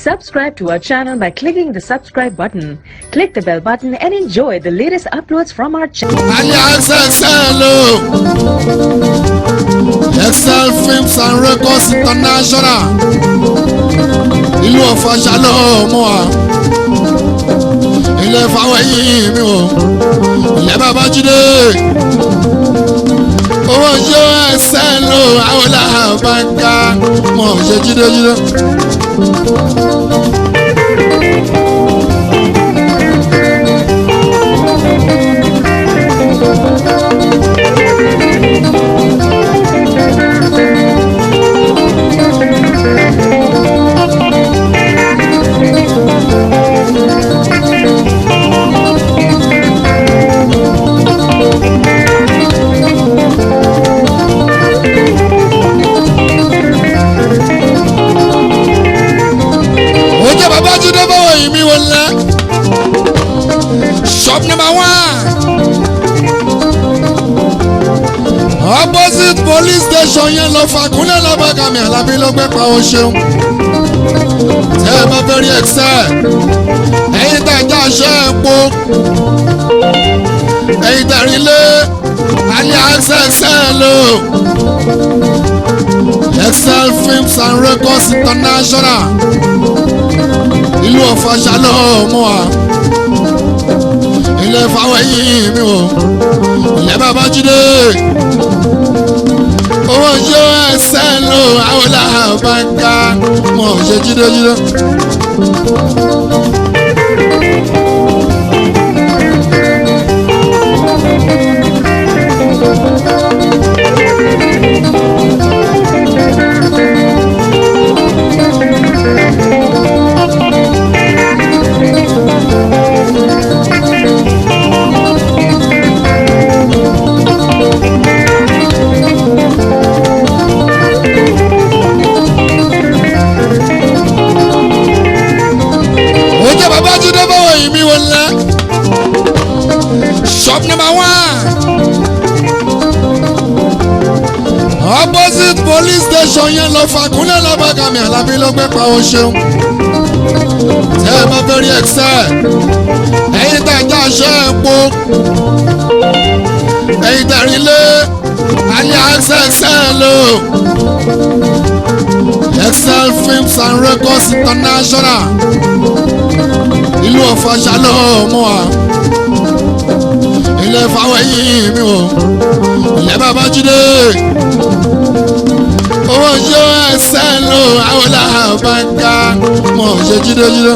Subscribe to our channel by clicking the subscribe button. Click the bell button and enjoy the latest uploads from our channel. Alias Excel Films and Records International. Ìlú Ọ̀fà Shalom wa. Ilé Fáwẹ́yìn mi o. Ilé Babájídé. Owó yóò ẹsẹ̀ lò àwọn làbàkà. Mo ṣe jídéjídé. Shop number 1 opposite police station yẹn lọ fàkúnlẹ̀ lábàgàmì Àlàbí ló gbé pa o ṣeun tẹ́ ẹ bá fẹ́ rí excel ẹ̀yin tẹ̀ já ṣe é po ẹ̀yin tẹ̀ rí lé alias excel o Excel Films and Records International ìlú Ọ̀fà Shalom wa. Ilé Fáwẹ́yìn mi o, ilé Babájídé. Owó yóò ẹsẹ̀ lò àwọn làbàkà. Mo ṣe jídéjídé. Shop number 1 opposite police station yẹn lọ fàkúnlẹ̀ lábàgàmì Àlàbí ló gbé pa o ṣeun tẹ́ ẹ bá fẹ́ rí excel ẹ̀yin tẹ̀ já ṣe é po ẹ̀yin tẹ̀ rí lé alias excel o Excel Films and Records International ìlú Ọ̀fà Shalom wa. Ilé Fáwẹ́yìn mi o, ilé Babájídé. Owó yóò ẹsẹ̀ lò àwọn làbàkà. Mo ṣe jídéjídé.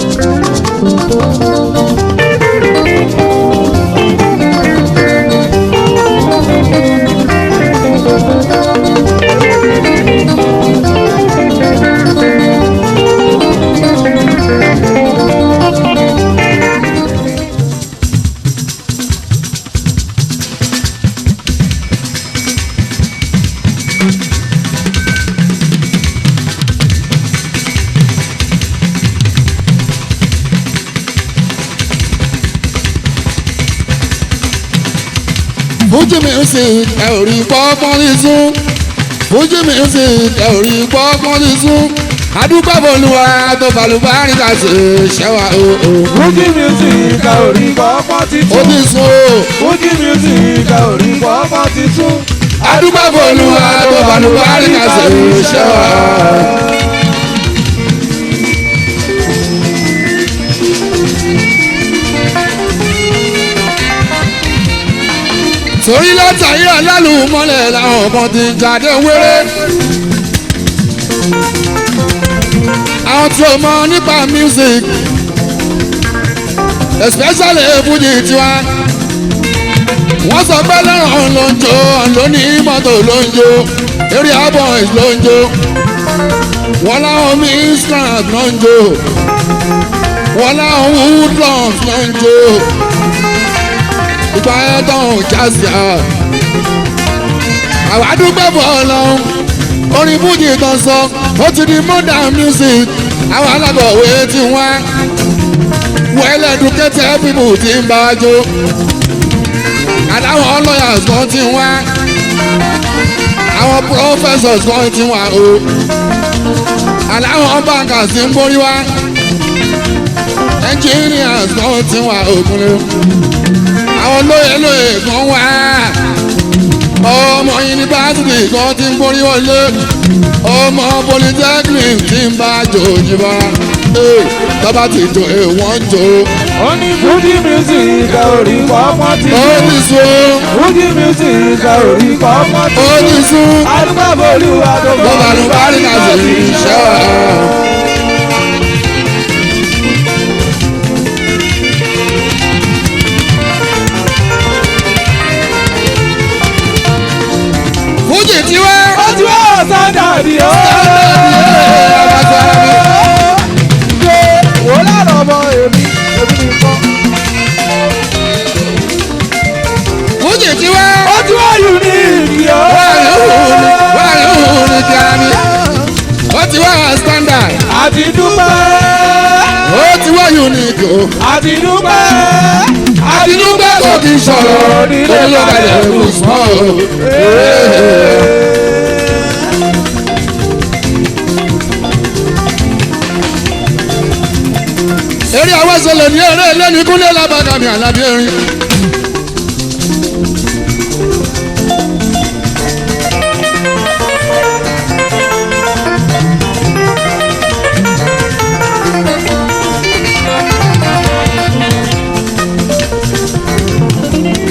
Fuji music ẹ ò rí pọ́pọ́n ní sún. Fuji music ẹ ò rí pọ́pọ́n ní sún. Adúgbò Olúwa tó balùbárí ká ṣe ṣẹ́wà o. Fuji music ẹ ò rí pọ́pọ́n ti Ó sún. ti sún o. Fuji music ẹ ò rí pọ́pọ́n ti sún. Adúgbò Olúwa tó balùbárí ká ṣe ṣẹ́wà. Torí látàrí alálùmọ́lẹ̀ làwọn kan ti jáde wéré. Àwọn tí ó mọ̀ nípa music especially Fuji tiwa. Wọ́n sọ pé lọ́rùn ló ń jó lónìí mọ́tò ló ń jó area boys ló ń jó. Wọ́n láwọn Mistras ló ń jó. Wọ́n láwọn Woodlands ló ń jó. Ìgbà yẹn tán ò jásí à. Àwọn àdúgbò bọ̀ ọlọ́run orin Fuji tán sọ ó ti di modern music. Àwọn alábọ̀wé ti wá well educated people ti ń bá a jó. Àdáwọn lawyers kan ti wá àwọn professors kan ti wà o aláwọn bankers ń borí wá engineers kan ti wà òkúnlẹ̀ àwọn lóye kan wà ọmọ yunifásitì kan ti ń borí wọlé ọmọ polytechnic ti ń bá jòjì bá tọ́ba ti jò wọ́n jò. ó ní Fuji music orí pọ́pọ́ ti ó ti sún. Fuji music orí pọ́pọ́ ti ó ti sún. àdúgbò bolúwa tó bọ́ bàlú parí ká sì ṣe wá. Fuji ti wá. ó ti wá sádàdì ó. ṣé wò lára ọmọ èmi nìkan. Fuji ti wá. ó ti wá unique ó. wáyé òun ni kí a ní. ó ti wá standard. àti dúpẹ́. ó ti wá unique o. àti dúpẹ́. àti dúpẹ́ kò kí n sọ̀rọ̀ nílé lọ́kàlẹ̀ kò sọ̀ eré àwọn ṣẹlẹ̀ ní eré lẹ́nu kúnlẹ̀ lábàgàmì àlàbí erin.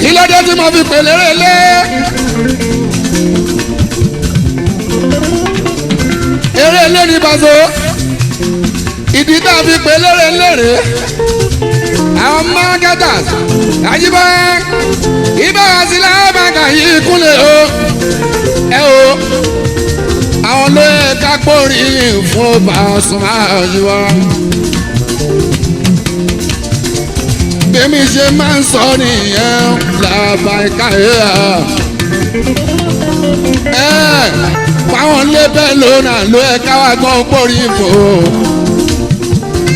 kí ló dé tí mo fi pè lérè lé. eré lé ní Paso ìdí tá a fi pè lérè lérè àwọn marketers àyíbá ìbára sí lábàkà yìí kúnlẹ̀ o ẹ o àwọn ló yẹ ká pòrí fún Pasuma àyíwá. bẹ́ẹ̀mi ṣe máa ń sọ nìyẹn làbàkà yìí fáwọn lébẹ̀ lónà ló yẹ káwá gan pòrí fún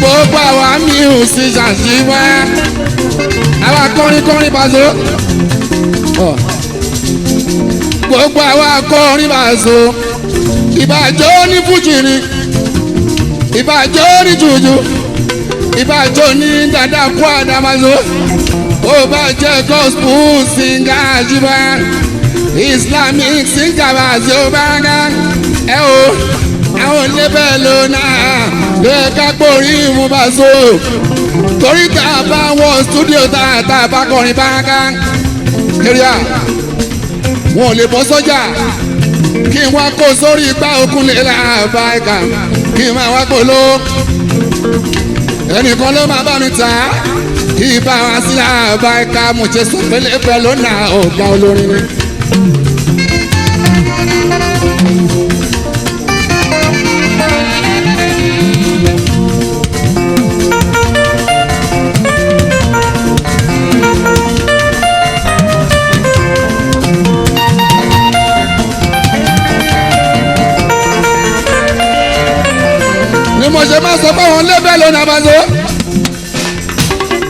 gbogbo àwa musician ṣàṣìwá àwa kọrin Paso gbogbo àwa kọrin Paso ìbàjọ́ ní fújì ni ìbàjọ́ ní jùjú ìbàjọ́ ní dada kú àdàmàṣó ó bá jẹ́ gospel singer àṣìwá islamic singer Paso bá gán ẹ o àwọn lébẹ̀ lónà ló yẹ ká gbórí ìmú Paso torí tá a bá wọ studio tá a bá kọrin báńká kéré wọn ò lè bọ́ sọ́jà kí n wá kó sórí igbá òkun lè láàbá ẹ̀ka kí n máa wá polo ẹnìkan ló máa bá mi tà á kí n bá wa sí láàbá ẹ̀ka mo ṣe sọ pé lébẹ̀ lónà ọ̀gá olórin ni. ni mo ṣe máa sọ pé wọn lébẹ̀ lónà Paso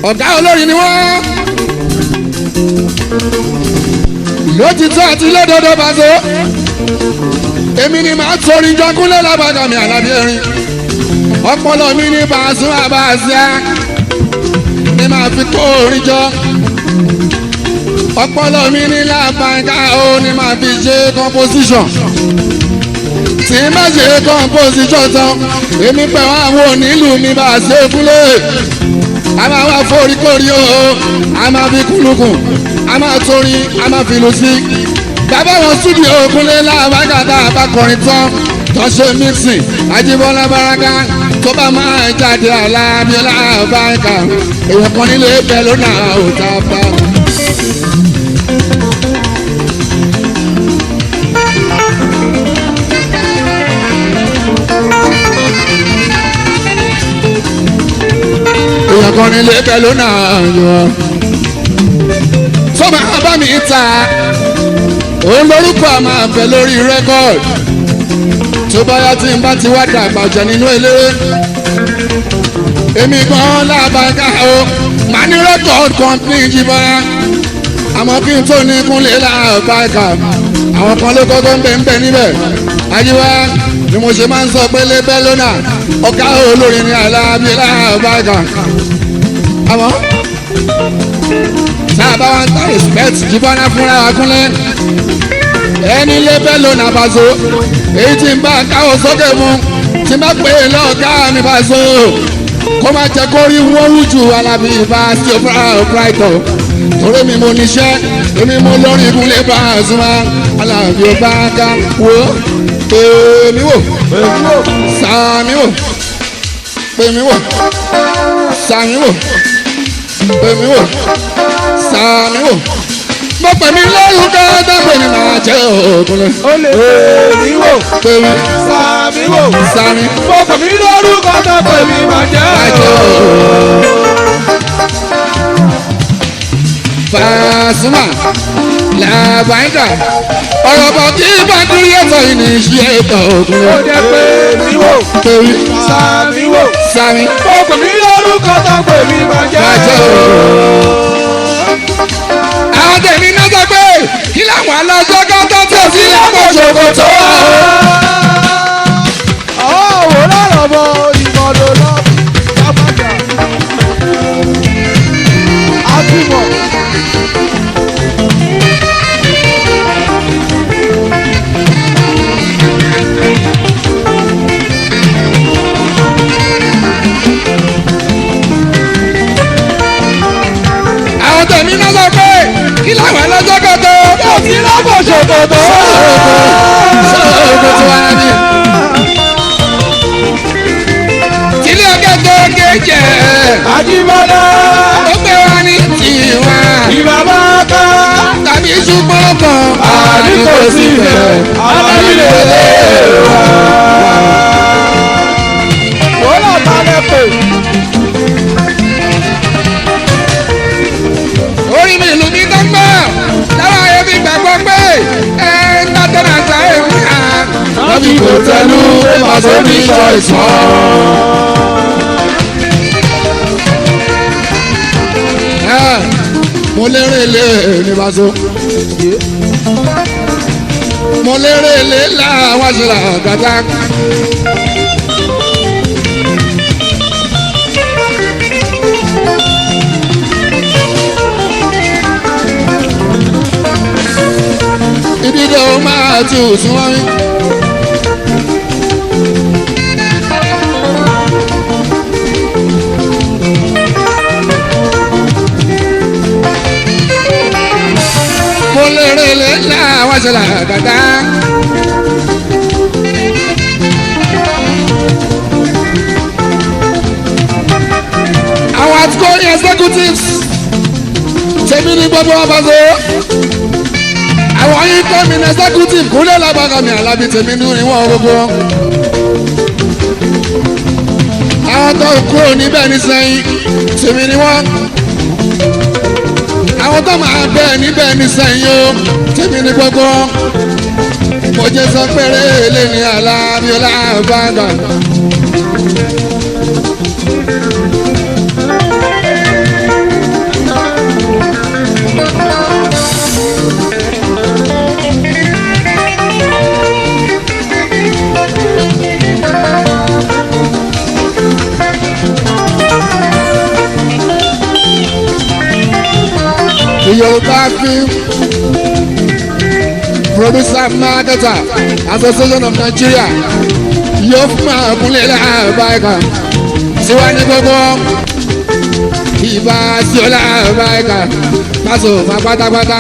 ọ̀gá olórin ni wọ́n lótìtọ́ àti lódodo Paso èmi ni màá torí jọkúnlẹ̀ lábàgàmì àlàbí erin ọpọlọ mi ní Pasuma àbáṣá ni màá fi kó orin jọ ọpọlọ mi ní lábàgà ó ni màá fi ṣe composition tí má ṣe composition tán èmi pẹ̀lú àwọn onílù mi bá ṣe kúlẹ̀ a máa wá foríkorí o a máa fi kúlùkùn a máa torí a máa fi lù sí bàbá wọn studio kúnlẹ̀ lábàgàtà àbákọrin tán tó ṣe mixing Ajíbọ́lá Baraka tó bá máa jáde Alábíọ́lá Baraka èèyàn kan nílé bẹ́ẹ̀ lónà òòtá bá. èèyàn kan nílé bẹ́ẹ̀ lónà yọ. sọ́mà bá mi ta òun lórúkọ àmà àbẹ̀ lórí rẹ́kọ̀d tó bá yá tí n bá ti wá dàgbà jẹ nínú eléré èmi gan lábàgà o màá ní rẹ́kọ̀d company Jíbọ́lá àmọ́ kí n tó ní kúnlẹ̀ lábàgà àwọn kan ló kọ́kọ́ ń bẹ níbẹ̀ Ajíwá ni mo ṣe máa ń sọ pé lébẹ́ lónà ọ̀gá olórin ní Alábí lábàgà àmọ́ tá a bá wá ń ta respect jíbọ́nà fúnra wa kúnlẹ̀ ẹni lébẹ́ ló nà Paso èyí tí ń bá káwọ́ sókè mu tí ń bá pè é lọ́ọ̀ká mi Paso kó má jẹ́ kó rí wọ́n wú ju Alábí ibà sí Brighton torí mi mo níṣẹ́ èmi mo lórí ìkúnlẹ̀ Pasuma Alábí ọba ká wò pèmí wò sàmí wò pèmí wò sàmí wò pèmí wò sàmí wò mo pè mí lórúkọ dábẹ́ ni màá jẹ́ òkúnlẹ̀. ó lè pèmí wò pèmí sàmí wò sàmí mo pè mí lórúkọ dábẹ́ mi máa jẹ́ Pasuma làbáyíká ọ̀rọ̀ bọ̀ kí bàkúrí ẹ̀tọ́ yìí ní iṣẹ́ ètò òkúnlẹ̀. ó jẹ́ pèmí wò pèmí sàmí wò sàmí mo pè mí lórúkọ dábẹ́ mi máa jẹ́ àwọn tèmi náà sọ pé kí làwọn alájọ kọ́tọ́ tó sí lápò ṣòkòtò. ọ̀wọ́ lọ́rọ̀ bọ ìmọ̀lò lọ lápájà àtúmọ̀. àwọn tèmi náà sọ pé kí làwọn alájọ kọ́tọ́ tó sí lápò ṣòkòtò. ṣòkòtò wa ni. tílé ọgá tó kéjẹ. Àjíbọ́lá ó pé wá ní tiwa. ìbàbá ká tàbí ṣùgbọ́n kan. àdìgbò síbẹ̀ alábílẹ̀ wá. wọ́n lọ bá lẹ́pẹ̀. orí mi ìlú mi tó ń gbọ́ lára ẹbí gbàgbọ́ pé ẹ ń bá tọ́nà àgbà ẹ̀ ń kà. lọ́bì kò tẹnu pé Paso ní choice mọ́. mo lérè lé ní Paso mo lérè lé láwọn ṣẹlẹ̀ àgàtà. ìdílé o máa ti òsùn wọn rí. mo lérè lé láwọn ṣẹlẹ̀ àgàtà. àwọn àtikọ́rin executives tèmi ní gbogbo wọn Paso àwọn yìí kọ́ mi ní executive kúlẹ̀ lágbàgà mi Alábí tèmi ní ìwọ̀n gbogbo àwọn tó kúrò níbẹ̀ ní sẹ́yìn tèmi ní wọ́n àwọn tó máa bẹ̀ níbẹ̀ ní sẹ́yìn o tèmi ní gbogbo mo jẹ́ sọ péré lé ní Alábí ọlábàgà. The Yoruba Film Producer Marketer Association of Nigeria yóò fún àbúlé láàbáyíká síwá ní gbogbo ìbá sí ọ láàbáyíká Paso máa pátápátá.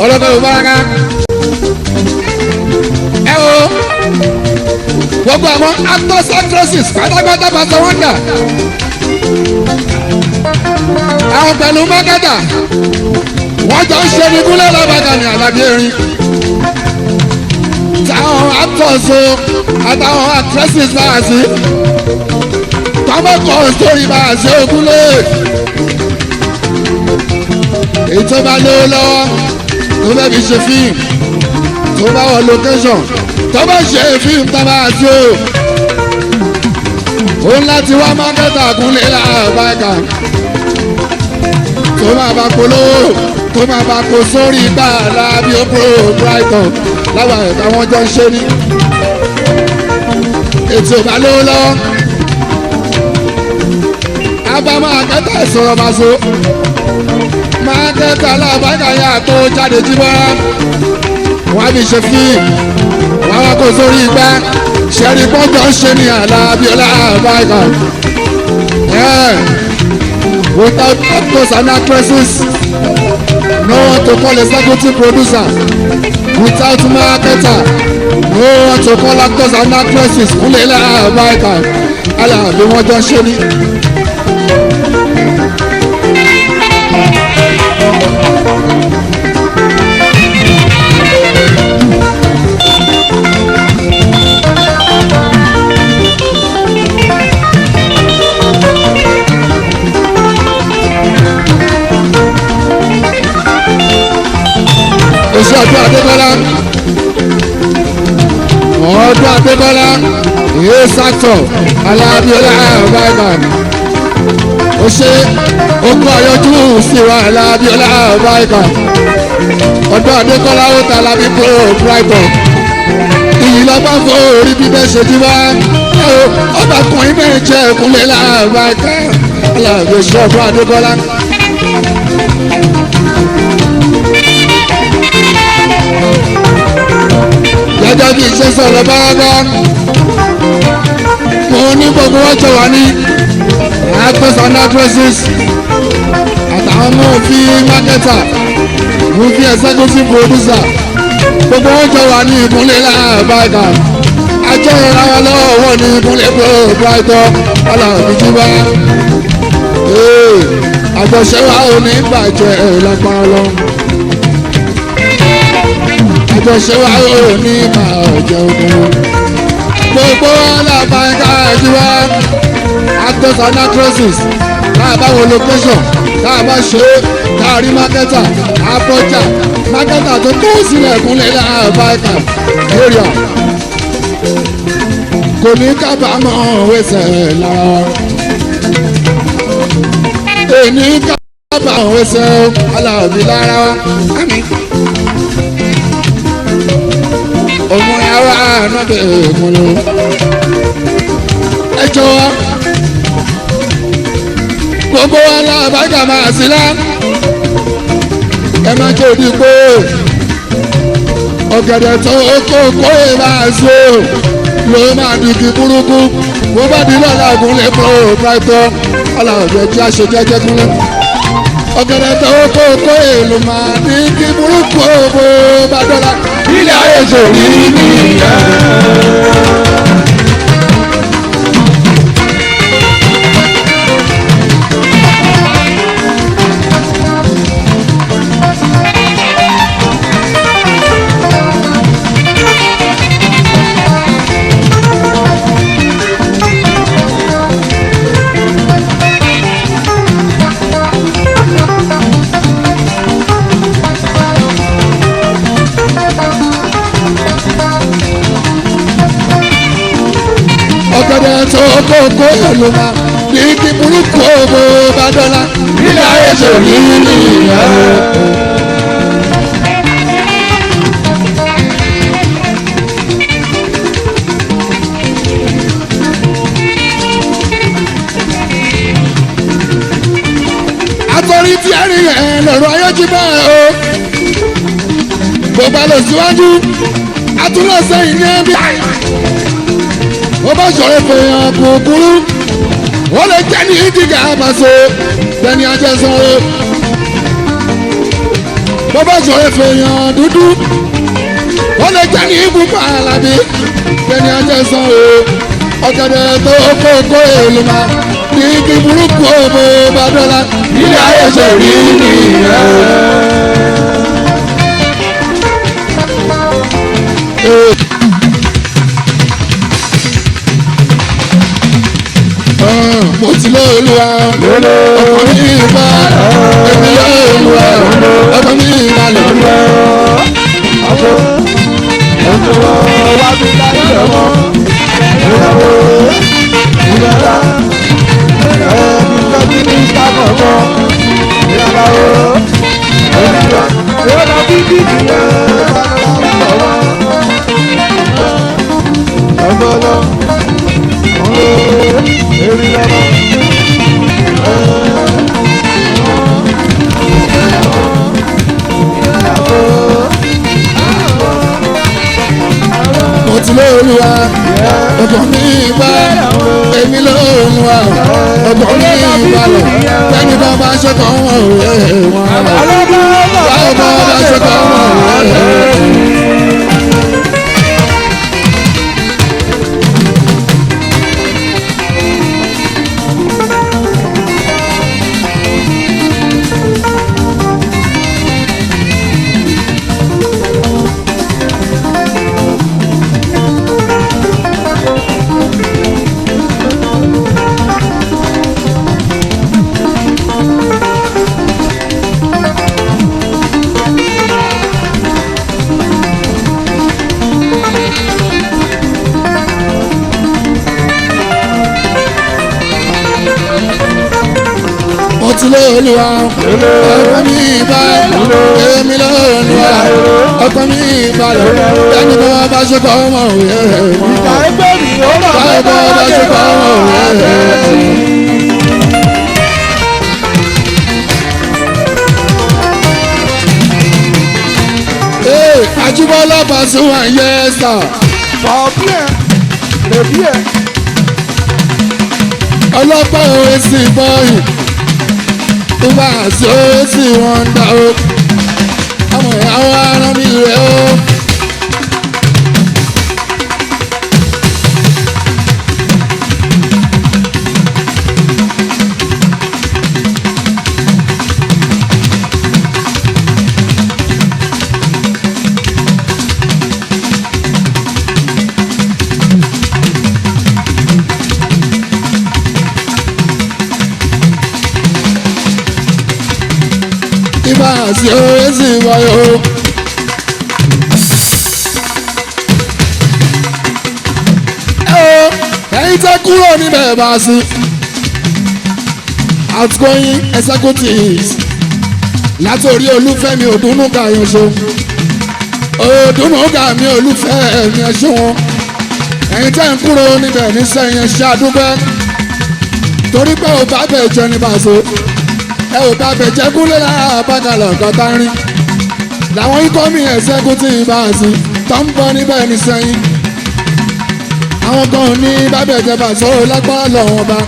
ọlọ́kọ̀ yóò bára ká ẹ wo gbogbo àwọn actors actresses pátápátá Paso Wonder àwọn pẹ̀lú mákẹ́tà wọ́n jọ ń ṣe ní kúlẹ̀ lábàgà ní Alábí erin táwọn actors o àtàwọn actresses bá a sí tọ́mọ̀kọ́ story bá a sí òkúlẹ̀ èyí tó bá lówó lọ́wọ́ tó bẹ́ẹ̀ fi ṣe fíìmù tó bá wọ location tó bá ṣe fíìmù tó bá sí o òun láti wá mákẹ́tà kúnlẹ̀ láàbàgà tó máa bá polówó kó má bàa kó sórí gbà lábí ó pro brighton láwọn ẹ̀ka wọn jọ ń ṣe ní. ètò ìbálòó lọ́wọ́ abama akẹta ìsọ̀rọ̀ maso máa kẹta alábàákàyà tó jáde jíbọ́ wọn á fi ṣe fíìmù wọn wá kó sórí igbá ṣẹ́rí pọ́ńtọ́ ṣe ní Alábíọ́lá àbáyíká without actors and actresses no one to call executive producer without marketer no one to call actors and actresses Kúnlé àbáyíká Alábí wọn jọ ṣe ní. Oṣù ọdún Adébọ́lá ìyé sátọ̀ Alábíọ́lá àbáyíká ó ṣe okú ọyọjú síwá Alábíọ́lá àbáyíká ọdún Adékọ́lá ó ta Alábí pro brighton ìyí lọ́gbà fún orí bíbẹ́ ṣe jí wá ọba kan ibẹ̀ jẹ́ Kúnlé àbáyíká Alábí oṣù ọdún Adékọ́lá. Gẹ́gẹ́ bí iṣẹ́ sọ̀rọ̀ bárábá mo ní gbogbo wọn jọ wá ní actors and actresses àtàwọn movie marketer movie executive producer gbogbo wọn jọ wá ní Kúnlé àbáyíká àjọ ìrànwọ́ lọ́wọ́ wọn ní Kúnlé pro brighton Alábí jíbá àjọṣe wa ò ní bàjẹ́ lágbára lọ. Àjọṣe wa ò ní bàjẹ́ ogun. Gbogbo Alábáyíká jíwá actors and actresses tá a bá wo location tá a bá ṣe tá a rí mákẹ́tà àbọ̀jà mákẹ́tà tó kó sílẹ̀ Kúnlé Àbáyíká area kò ní kábàámọ̀ wẹsẹ̀ lára èní kábàámọ̀ wẹsẹ̀ Alábí lára ọmọ yàrá ànábẹ́ ìmúlò ẹ jọ̀wọ́ gbogbo Alábáyíká máa sí lá ẹ má jẹ́ òdi pé ọ̀gẹ̀dẹ̀ tó kókó ẹ máa so ló máa di kí burúkú bó bá di lọ́la Kúnlé pro brighton Alábí tí a ṣe jẹ́jẹ́ Kúnlé ọ̀gẹ̀dẹ̀ tó kókó ẹ ló máa di kí burúkú bó bá dọ́la ilé ayé sòrí nìyẹn. ọ̀gẹ̀dẹ̀ tó kókó ló máa ní kí burúkú owó bá dọ́là nílé ayé sòrí nìyẹn. àtọ́rí tí a rí ẹ̀ lọ́rọ̀ ayé jí bá o gbogbo lọ síwájú àtúnlọ̀ sẹ́yìn ní ẹbí ó bá sọ̀rọ̀ fèèyàn kúkúrú ó lè jẹ́ ní ìdígà àbàṣe bẹ́ẹ̀ni ajẹ́sán o bó bá sọ̀rọ̀ fèèyàn dúdú ó lè jẹ́ ní ìbùkún Alábí bẹ́ẹ̀ni ajẹ́sán o ọ̀gẹ̀dẹ̀ tó kókó èlò máa ní kí burúkú òbò bá dọ́là ilé ayé ṣe rí nìyẹn. mo ti lé Olúwa ọkọ mi ìgbà èmi lé Olúwa ọkọ mi ìgbàlẹ̀. wá bí láyé ọmọ ìyàwó ìyàrá ẹni tó bí ní sábọ̀bọ̀ ìyàwó ẹni lóluwà ọkàn mi balẹ̀ èmi lóluwà ọkàn mi balẹ̀ lẹ́ni bá bá ṣe kàn wọ́n òye wọn báwo bá bá ṣe kàn wọ́n òye. Olúwa ọkọ mi balẹ̀ èmi lóluwà ọkọ mi balẹ̀ ẹni bá bá ṣe kọ́ ọmọ òye ìgbà ẹgbẹ́ mi ó lọ báwo bá bá ṣe kọ́ ọmọ òye. Ajíbọ́lá Pasuma yẹ́sà. bọ̀ọ̀bí ẹ̀ lèbí ẹ̀. ọlọ́pàá òwe sì bọ́ọ̀yì tó bá àṣọ sí wọn dá o ọmọ ìyàwó ara mi rẹ o. Ibà sí orí sí wáyò. Ẹ̀yin tẹ́ kúrò níbẹ̀ bá sí. Outgoing executives látòrí Olúfẹ́mi Òdúnúgà Yọ̀ṣọ́. Òdúnúgà mi Olúfẹ́ mi ẹ̀ṣọ́ wọn. Ẹ̀yin tẹ́ ń kúrò níbẹ̀ nísẹ̀yìn ẹ̀ṣẹ́ àdúgbẹ́. Torí pé ò bá bẹ̀ jẹ́ ní bàṣọ. Ẹ ò bá bẹ̀ jẹ́ kúlẹ̀ láàbàkàlà ọ̀kọ̀tà rìn. Làwọn ikọ̀ mi executive bá sí tó ń bọ̀ níbẹ̀ nísẹ̀yìn. Àwọn kan ní bábẹ̀ jẹ́ bàṣọ lágbára lọ́wọ́ bá.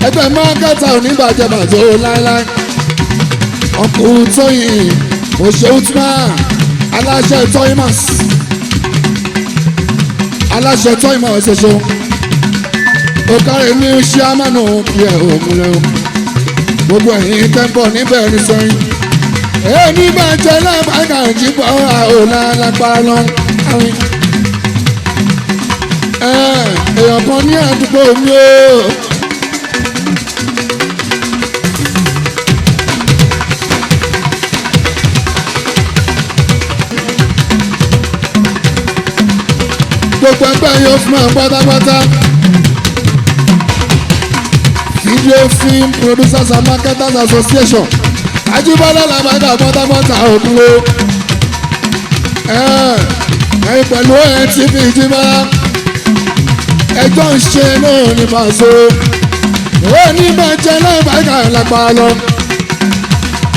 Ẹgbẹ́ mọ́kẹ́tà ò ní bàjẹ́ bàṣọ láéláé. Ọkùnrin Tóyìn Òṣèútúmá aláṣẹ Toymas aláṣẹ Toymas ṣoṣo òkàrẹ̀ ní ṣíámánù kí ẹ̀ òmùlẹ̀ o gbogbo ẹ̀yìn tẹ́ńpọ̀ níbẹ̀ ní sẹ́yìn èmi máa jẹ́ lábàgà jíbọ̀ àhòlà lágbára lọ àwìn èèyàn kan ní àdúgbò mi o. Gbogbo ẹgbẹ́ yóò fún ẹ pátápátá. Video Film Producers and Marketers Association. Ajíbọ́lá làbàdà pátápátá òkúlò. Ẹ̀yin pẹ̀lú NTV Jíbọ́lá. Ẹjọ́ ń ṣe náà ní Paso. Ó ní bàjẹ́ lábàgà lápá lọ.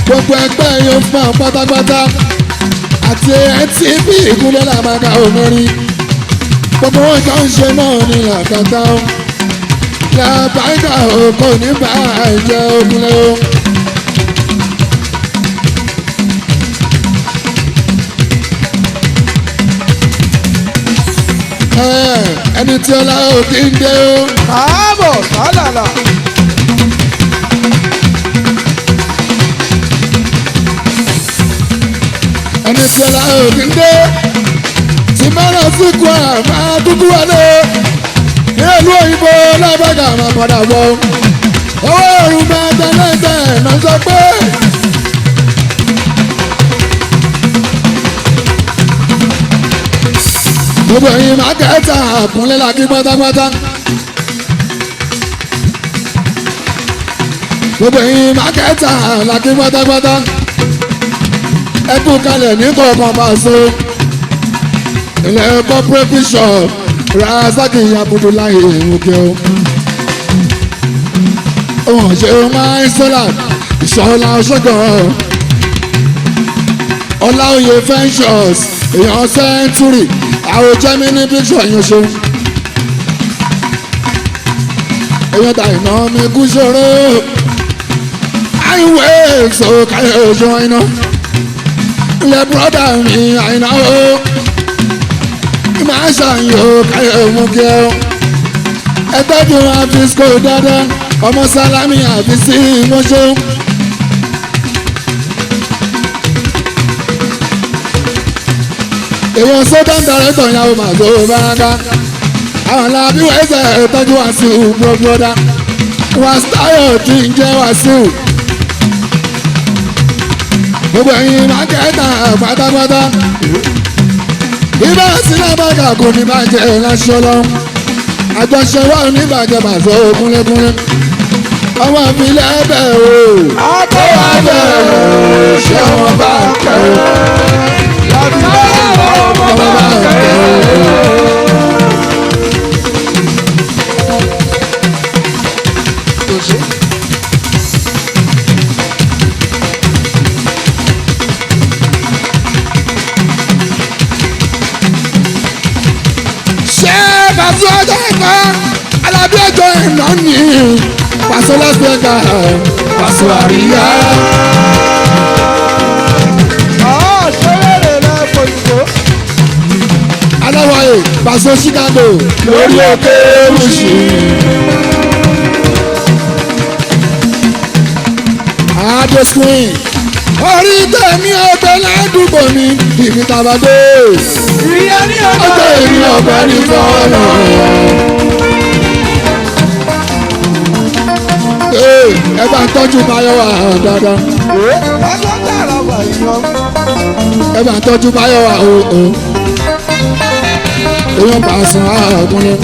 Gbogbo ẹgbẹ́ yóò fún ẹ pátápátá. Àti NTV ìkúlẹ̀ làbàgà òmìnirin. Gbogbo wọn jọ ń ṣe náà ní làkàtà ó làbàgà òkò ní bàjẹ́ ògúnlẹ̀ ó. Ẹni tí ọlá òkè ń dé ó. káàbọ̀ sálàlà. Ẹni tí ọlá òkè ń dé. Ìmọ̀ràn sí kú àmà dúdú wọlé ìlú òyìnbó lábàgà máa padà bọ̀ owó ẹ̀rù máa tẹ́lẹ̀tẹ̀ náà sọ pé. Gbogbo ẹ̀yin máa kẹta àkúnlé làkí pátápátá. Gbogbo ẹ̀yin máa kẹta làkí pátápátá. Ẹ kú kalẹ̀ ní kọ̀ọ̀kan Paso. Ilẹ̀ corporate bishop Razaki Abudulayi Emuke o. Òun ṣe máa ń sọ́là ìṣọ́lá ọ̀ṣọ́gàn. Ọláoyè Ventures èèyàn Century àwọn Germany picture yẹn ṣe èèyàn ta iná mi kú ṣòro àìwé èso káyọ̀ oṣù iná ilẹ̀ bùrọ̀dà mi àìná o máa ṣàyàn o káyọ̀ mú kí ẹ o ẹgbẹ́jú àfisco dáadáa ọmọ sálámì àfi sí mọ́ṣọ́. èèyàn sọ́dọ̀ ń darẹ̀ tọ̀ ìyàwó màgbó báraka àwọn làbí wẹ́sẹ̀ tọ́jú Wàsíù bọ́bọ́dá Wàsíù tí ń jẹ́ Wàsíù gbogbo ẹ̀yin mákẹ́tà pátápátá ibà sílẹ̀ bàgà kò ní bàjẹ́ láṣọ lọ àjọṣe wà ní bàjẹ́ bàṣọ kúnlẹ́kúnlẹ́ ọmọ ìfilẹ̀ bẹ̀ o àtọ́wà bẹ̀ o ṣé wọn bá kẹ́ o láti bá ọmọ bá kẹ́ o. Pàṣẹ ọjọ́ ìgbà Alábí ọjọ́ ìná ni Pàṣẹ lọ́sẹ̀ ẹ̀ka Pàṣẹ àríyá. ṣẹlẹ̀ lẹ́kọ̀ọ́ ìgbò. Aláwọ̀yé Pàṣẹ Chicago lórí òkè Olùsì. Adé screen orí tèmi ọgbẹ́ ládùúgbò mi ìbí tabadé. ìyá ní ọjọ́ èmi ọgbẹ́ ní fọ́ọ̀nà. ẹ bá ń tọ́jú Báyọ̀wá dáadáa. ọjọ́ tààrà wà yíyan. ẹ bá ń tọ́jú Báyọ̀wá o. èèyàn bá a sùn àkúnlẹ̀.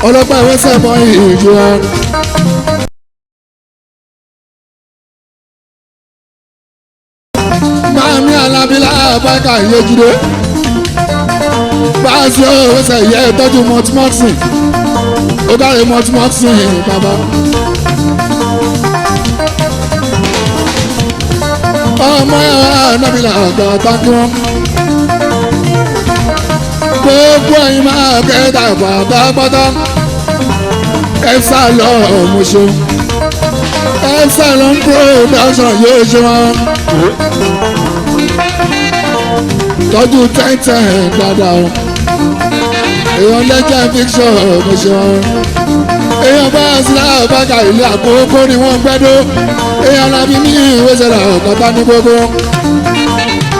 ọlọ́pàá ìwé sẹ́mọ̀ ìjọ. Máàmí Alábílá Bákà Yéjúdé. Báàsì òwe sẹ̀ yẹ ìtọ́jú mọ́tímọ́tì. Ó dáre mọ́tímọ́tì bàbá. Ọmọ Alábílá àgbà tákì wọn. Gbogbo ẹ̀yin máa kẹ́ta pátápátá. Epsilon Mosho Epsilon production yóò ṣe wọn. Tọ́jú tẹ́ntẹ́n dáadáa o. Èèyàn lẹ́jà fiction mo ṣe wọn. Èèyàn bá sílá bàgà ilé àkókò ni wọ́n gbẹ́dọ́. Èèyàn lábí ní ìwé ṣẹlẹ̀ ọ̀kọ́tà ní gbogbo.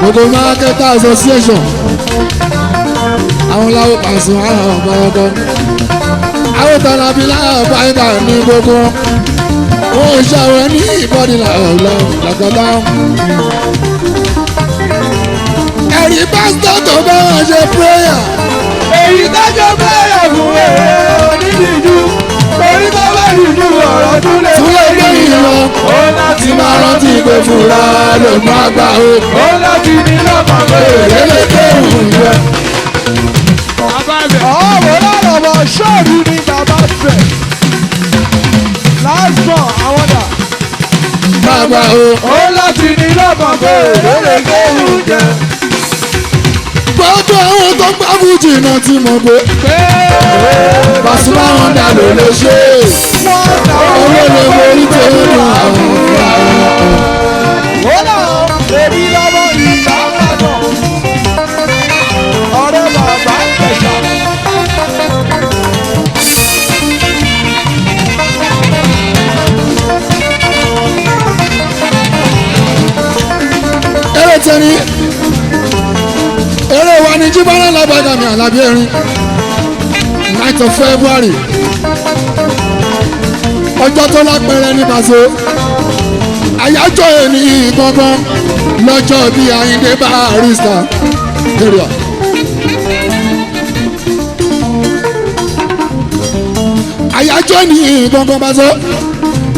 Gbogbo marketer association. Àwọn láwọ̀ pàṣẹ àwọn ọmọ ọkọ àwọn tàlàbí láàbáyìí ní gbogbo wọn ṣàwọn ní ìbọdí làkàtà. ẹ̀rí pásítọ̀ tó bá wọn ṣe prayer. èyí dájọ́ bẹ́ẹ̀ fún èrè onídìíjú torí tó bá dìjú ọ̀rọ̀ tún lè gbé ìran ó láti máa rántí pé fúnra ló máa gbà ó. ó láti ní lọ́kàn pé èrè lè kéwù jẹ. ọ̀wọ́ lọ́rọ̀ ṣọ́ọ̀bù ní bàbá fẹ̀ lásán àwọn dà. máa gbà ó. ó láti ní lọ́kàn pé èrè kéwù jẹ. gbogbo àwọn tó gbá fújì náà ti mọ̀ pé Pasuma wọn dà ló lè ṣe é. owó lè borí tó nù àwọn ìyá ó lọ èmi lọ́mọ ìta lọ́nà ọ̀rẹ́ bàbá ìjẹ̀ṣà. eré tẹni eré wa ni Jíbọ́lá Lábàgà mi Àlàbí Erin 9th of February ọjọ́ tó lápẹẹrẹ ní Paso àyájọ́ ẹni gangan lọ́jọ́ bí Àyìndé Barrister area. àyájọ́ ní gangan Paso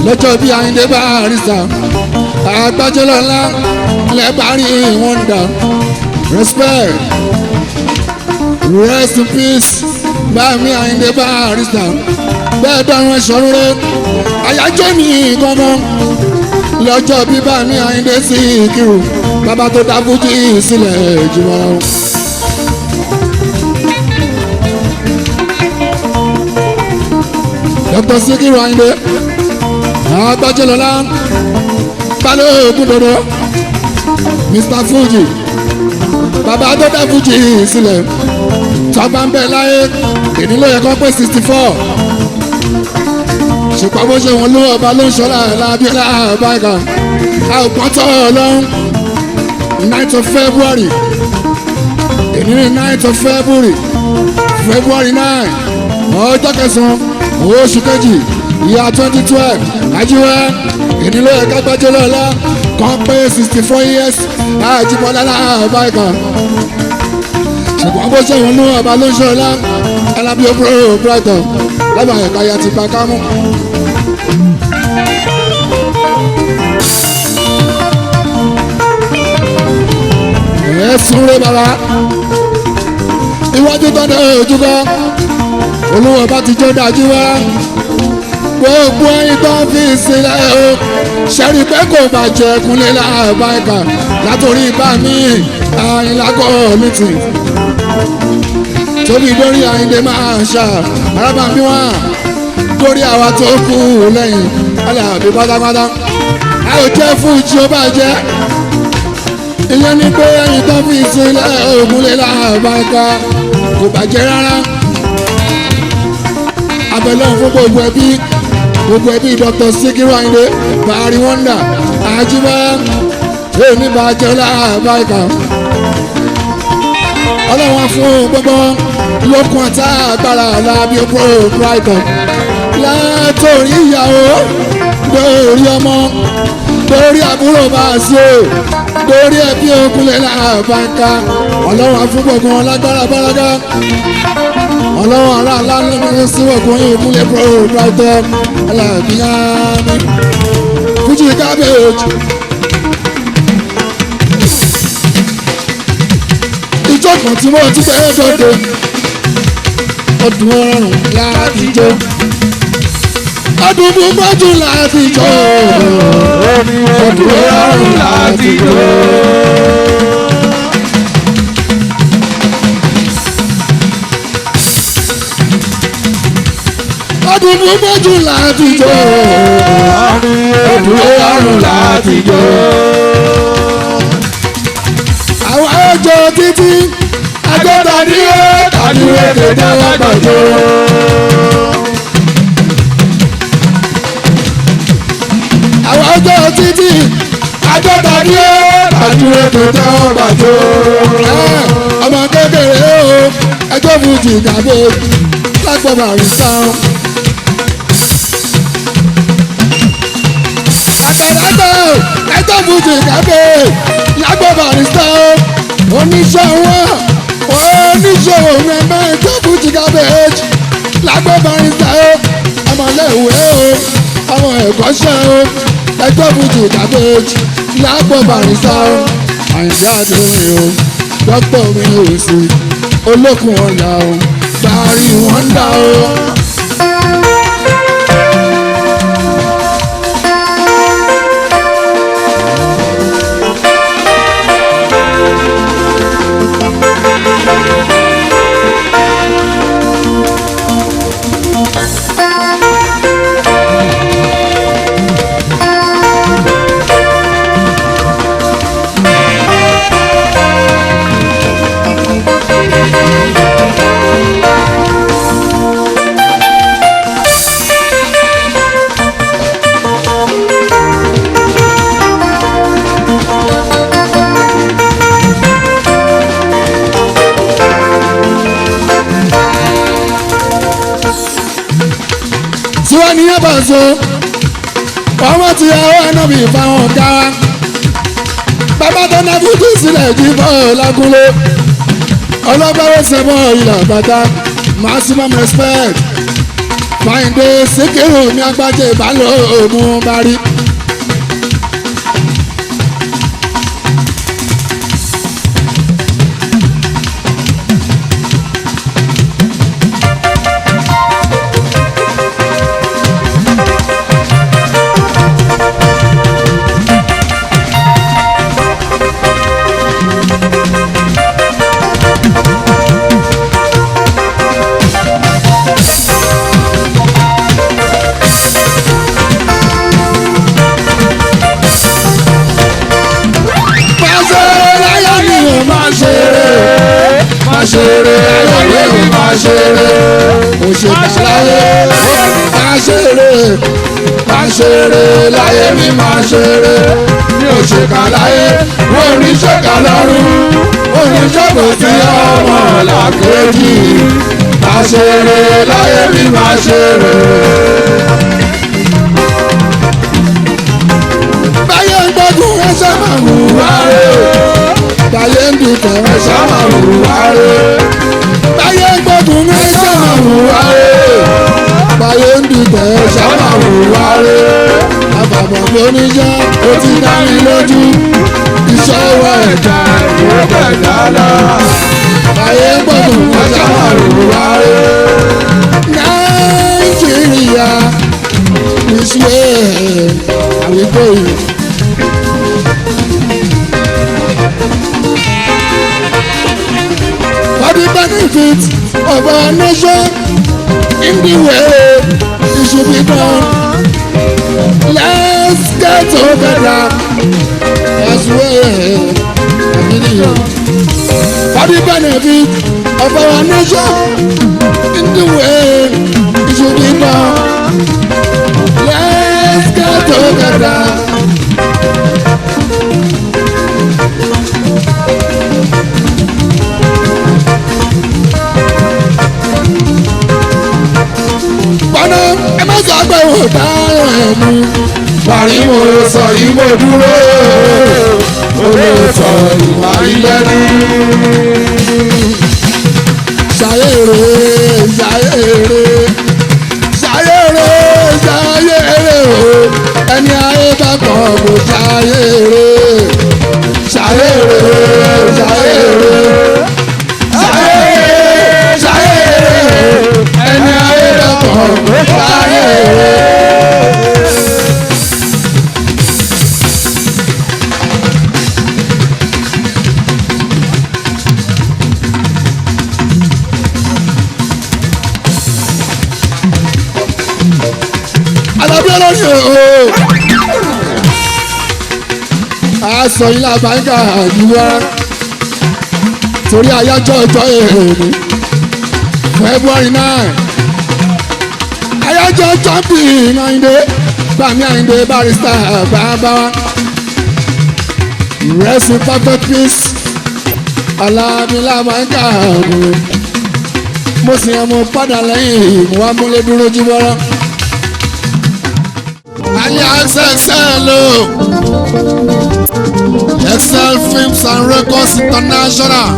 lọ́jọ́ bí Àyìndé Barrister àgbájọ́lọ́lá lẹ́bàárí wọ́ndà respect rest in peace bá mi Àyìndé Barrister bẹ́ẹ̀ dọ́run ẹ̀ṣọ́run rẹ̀ àyájọ́ mi gangan lọ́jọ́ bíbá mi Àyìndé Síkírù bàbá tó dá fújì sílẹ̀ jùlọ. Dr. Síkírù Àyìndé Agbájẹ́lọ́lá Balógun dodo Mr. Fuji bàbá tó dá fújì sílẹ̀ tọ́ba ń bẹ̀ láyé èdè ló yẹ kó pé 64 ṣùgbọ́n bó ṣe wọn ló ọba ló ń ṣọlá lábíọ́lá báyìí a ò pọ́ntọ́ ọlọ́run 9th of February èdè ní 9th of February 9 ọjọ́ kẹsàn-án oṣù kejì ìyá 2012 ajíwẹ́ èdè ló yẹ ká gbájọ́ lọ́la kan pé 64 years àjíbọ́lá báyìí ṣùgbọ́n bó ṣe wọn ló ọba ló ń ṣọlá alábíọ́ Brighton lábàá ẹ̀ka ya ti pa kámú. ẹ súnré bàbá iwájú tó dé ojú kan olúwo bá ti jó dájú wá gbogbo ẹyin tó ń fi sílẹ̀ o ṣẹ́rí pé kò bàjẹ́ kúnlẹ̀ láàbáìkà látòrí bá mi àyìnlágọ́ mítì tóbi lórí Àyìndé máa ń ṣá arábàbí wọn lórí àwa tó kù lẹ́yìn aláàbí pátápátá a ò jẹ́ fún ìjì ó bàjẹ́ ìyẹn ní pé ẹyin tó fi sílẹ̀ ògúnlé láàbáìkà kò bàjẹ́ rárá abẹ́lẹ́ fún gbogbo ẹbí Dr. Síkírù Àyìndé Bari Wonder àjíbá èmi bàjẹ́ láàbáìkà ọlọ́wọ́n fún gbogbo lókun àti agbára lábí ọkọ̀ Brighton látòrí ìyàwó lórí ọmọ lórí àbúrò bá a ṣe lórí ẹbí Ògúnlé Làbáńká ọlọ́wọ́n fún gbogbo lágbára báraká ọlọ́wọ́n ará aláàlú sí ọkùnrin Ògúnlé Brighton alábíyámi Fuji cabbage. Ìjọ kan tí mo ti fẹ́ dọ́dọ̀ ọdún ọrùn láti jó ọdún gbọ́dún láti jó ọdún ọrùn láti jó. Ọdún gbọ́dún láti jó ọdún ọrùn láti jó. Àwọn ọjọ́ títí agbọ́dọ̀ ní kàdúrà kéde wá gbàgbọ́. Àwọn ọjọ́ títí agbọ́dọ̀ ní kàdúrà kéde wá gbàgbọ́. Ọmọ kékeré o ẹjọ́ Fuji gàdé lágbọ́n àrísà. Àgbàlagbà ẹjọ́ Fuji gàdé lágbọ́n àrísà. Oníṣòwò mẹ́mẹ́ ẹjọ́ Fuji cabbage lágbọ́n àrísà. Ọmọléèwé o ọmọ ẹ̀kọ́ṣẹ́ o ẹjọ́ Fuji cabbage lágbọ́n àrísà. Àyìndé Adéoyè o dókítà mi ò sí olókùn ọ̀yà o Bari Wonder o. Tiwa ní Yábàṣọ ọmọ tí àwọn ànábì fáwọn ká bàbá tó ná Fuji sílẹ̀ jí bọ́ lágúnlé ọlọ́gbàwé sẹ́mọ́ ìlà bàtà maximum respect Àyìndé Síkírù mi Agbájé Balógun Bari. ṣeré láyé mi máa ṣeré. Òṣèkà láyé máa ṣeré máa ṣeré láyé mi máa ṣeré. Mi ò ṣèkà láyé mo ní ṣèkà lọ́rùn mo ní ṣòkò sí ọmọ làkejì. Máa ṣeré láyé mi máa ṣeré. Báyé ń gbógun ẹsẹ̀ máa hù wá rè. Báyé ń dìtẹ̀ ẹsẹ̀ máa hù wá rè. Báyé ń gbógun ẹsẹ̀ máa hù wá rè. Báyé ń dìtẹ̀ ẹsẹ̀ máa hù wá rè. Àbàbọ̀ tó ní jẹ́ ó ti dá mi lójú. Iṣẹ́ wọ ẹ̀dá ìwé ẹ̀dá lọ. Báyé ń gbógun ẹsẹ̀ máa hù wá rè. Nàìjíríà is where we go. For the benefit of our nation, in the way it should be done, let's get together as well. For the benefit of our nation, in the way it should be done, let's get together. Bọ́nà ẹ má sọ pé wò dáhùn ẹ̀mú. Parí mo sọ yìí mo dúró. Mo lè sọ ìwà ilẹ̀ ní. Ṣayére ṣayére ṣayére ṣayére o. Ẹni ayé bá kọ̀ kò ṣayére. Ṣayére ṣayére. Ẹni ayé lọ́kọ̀ ló ṣayé. Alábí ọlọ́ni o. Aṣọ ilé àbáńkà àdúrà torí àyájọ́ ọjọ́ èrè. February 9 ayájọ́ jọ́bì Àyìndé Bàmí Àyìndé Barrister bàbá rest in perfect peace alábílà máa ń kà ọ̀hún mo sì yàn mo padà lẹ́yìn mo wá múlẹ̀ dúró jí bọ́rọ́. Ayé XXL o Excel Films and Records International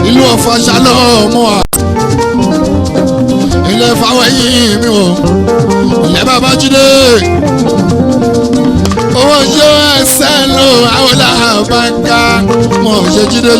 ìlú Ọ̀fà ṣálọ̀ mọ́ wa ilé fáwọn ẹ̀yìn mi o ilé bàbá Jídé owó ṣe ẹsẹ̀ lò àwọn làbàkà mọ̀ ṣe Jídé.